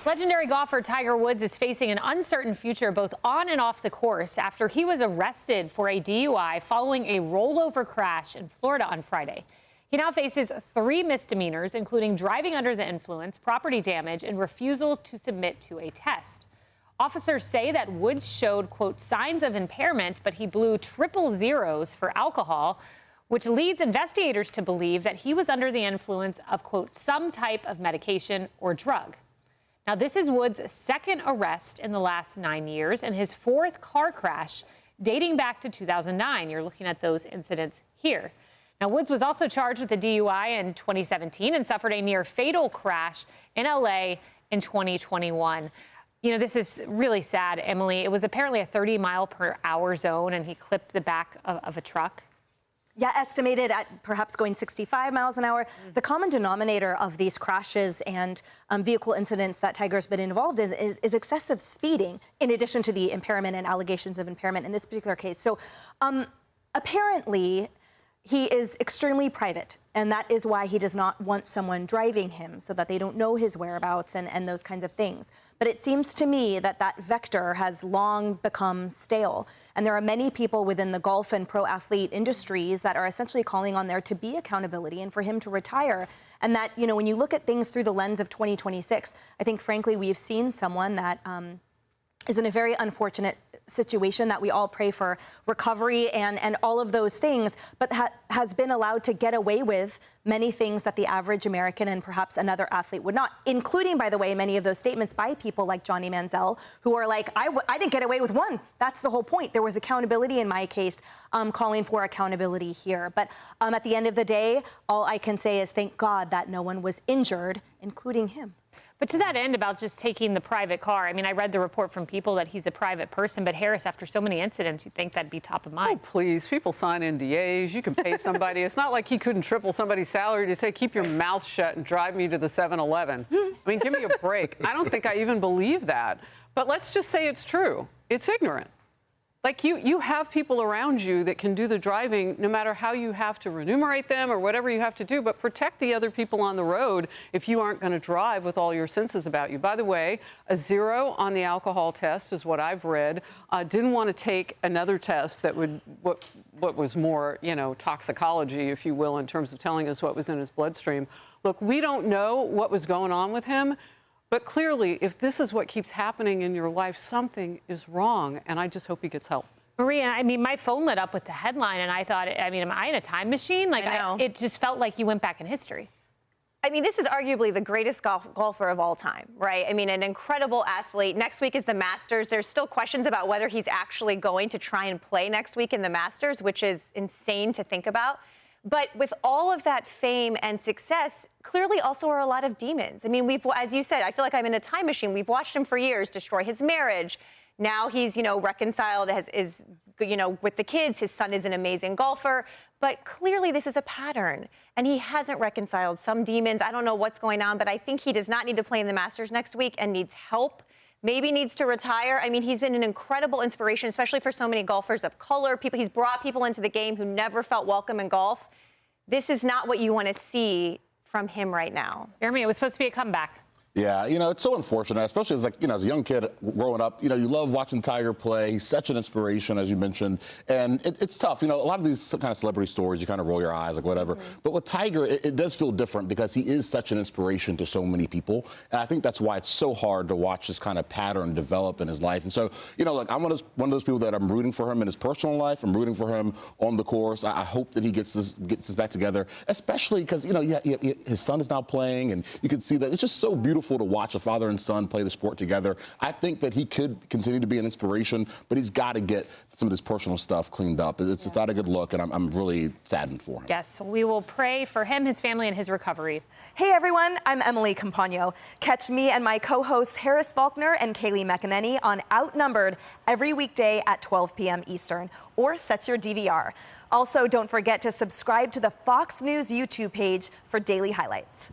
Legendary golfer Tiger Woods is facing an uncertain future both on and off the course after he was arrested for a DUI following a rollover crash in Florida on Friday. He now faces 3 misdemeanors, including driving under the influence, property damage, and refusal to submit to a test. Officers say that Woods showed, quote, signs of impairment, but he blew triple zeros for alcohol, which leads investigators to believe that he was under the influence of, quote, some type of medication or drug. Now, this is Woods' 2nd arrest in the last 9 years and his 4th car crash dating back to 2009. You're looking at those incidents here. Now, Woods was also charged with a DUI in 2017 and suffered a near fatal crash in L.A. in 2021. You know, this is really sad, Emily. It was apparently a 30-mile-per-hour zone, and he clipped the back of a truck. Yeah, estimated at perhaps going 65 miles an hour. The common denominator of these crashes and vehicle incidents that Tiger's been involved in is excessive speeding, in addition to the impairment and allegations of impairment in this particular case. So apparently, he is extremely private, and that is why he does not want someone driving him so that they don't know his whereabouts and those kinds of things. But it seems to me that that vector has long become stale. And there are many people within the golf and pro athlete industries that are essentially calling on there to be accountability and for him to retire. And that, you know, when you look at things through the lens of 2026, I think, frankly, we've seen someone that is in a very unfortunate situation that we all pray for recovery and all of those things, but has been allowed to get away with many things that the average American and perhaps another athlete would not, including, by the way, many of those statements by people like Johnny Manziel, who are like, I didn't get away with one. That's the whole point. There was accountability in my case, calling for accountability here. But at the end of the day, all I can say is thank God that no one was injured, including him. But to that end about just taking the private car, I mean, I read the report from people that he's a private person, but Harris, after so many incidents, you'd think that'd be top of mind. Oh, please. People sign NDAs. You can pay somebody. It's not like he couldn't triple somebody's salary to say, keep your mouth shut and drive me to the 7-Eleven. I mean, give me a break. I don't think I even believe that. But let's just say it's true. It's ignorant. Like, you have people around you that can do the driving no matter how you have to remunerate them or whatever you have to do, but protect the other people on the road if you aren't going to drive with all your senses about you. By the way, a 0 on the alcohol test is what I've read. Didn't want to take another test that would, what was more, you know, toxicology, if you will, in terms of telling us what was in his bloodstream. Look, we don't know what was going on with him. But clearly, if this is what keeps happening in your life, something is wrong, and I just hope he gets help. Maria, I mean, my phone lit up with the headline, and I thought, I mean, am I in a time machine? Like, it just felt like you went back in history. I mean, this is arguably the greatest golfer of all time, right? I mean, an incredible athlete. Next week is the Masters. There's still questions about whether he's actually going to try and play next week in the Masters, which is insane to think about. But with all of that fame and success, clearly also are a lot of demons. I mean, as you said, I feel like I'm in a time machine. We've watched him for years destroy his marriage. Now he's, you know, reconciled, you know, with the kids. His son is an amazing golfer. But clearly this is a pattern. And he hasn't reconciled some demons. I don't know what's going on, but I think he does not need to play in the Masters next week and needs help. Maybe needs to retire. I mean, he's been an incredible inspiration, especially for so many golfers of color. He's brought people into the game who never felt welcome in golf. This is not what you want to see from him right now. Jeremy, it was supposed to be a comeback. Yeah, you know, it's so unfortunate, especially as, like, you know, as a young kid growing up, you know, you love watching Tiger play. He's such an inspiration, as you mentioned. And it's tough. You know, a lot of these kind of celebrity stories, you kind of roll your eyes, like whatever. But with Tiger, it does feel different because he is such an inspiration to so many people. And I think that's why it's so hard to watch this kind of pattern develop in his life. And so, you know, look, I'm one of those people that I'm rooting for him in his personal life. I'm rooting for him on the course. I hope that he gets this back together, especially because, you know, his son is now playing, and you can see that it's just so beautiful to watch a father and son play the sport together. I think that he could continue to be an inspiration, but he's got to get some of this personal stuff cleaned up. It's not a good look, and I'm really saddened for him. Yes, we will pray for him, his family, and his recovery. Hey, everyone, I'm Emily Campagno. Catch me and my co-hosts Harris Faulkner and Kaylee McEnany on Outnumbered every weekday at 12 p.m. Eastern, or set your DVR. Also, don't forget to subscribe to the Fox News YouTube page for daily highlights.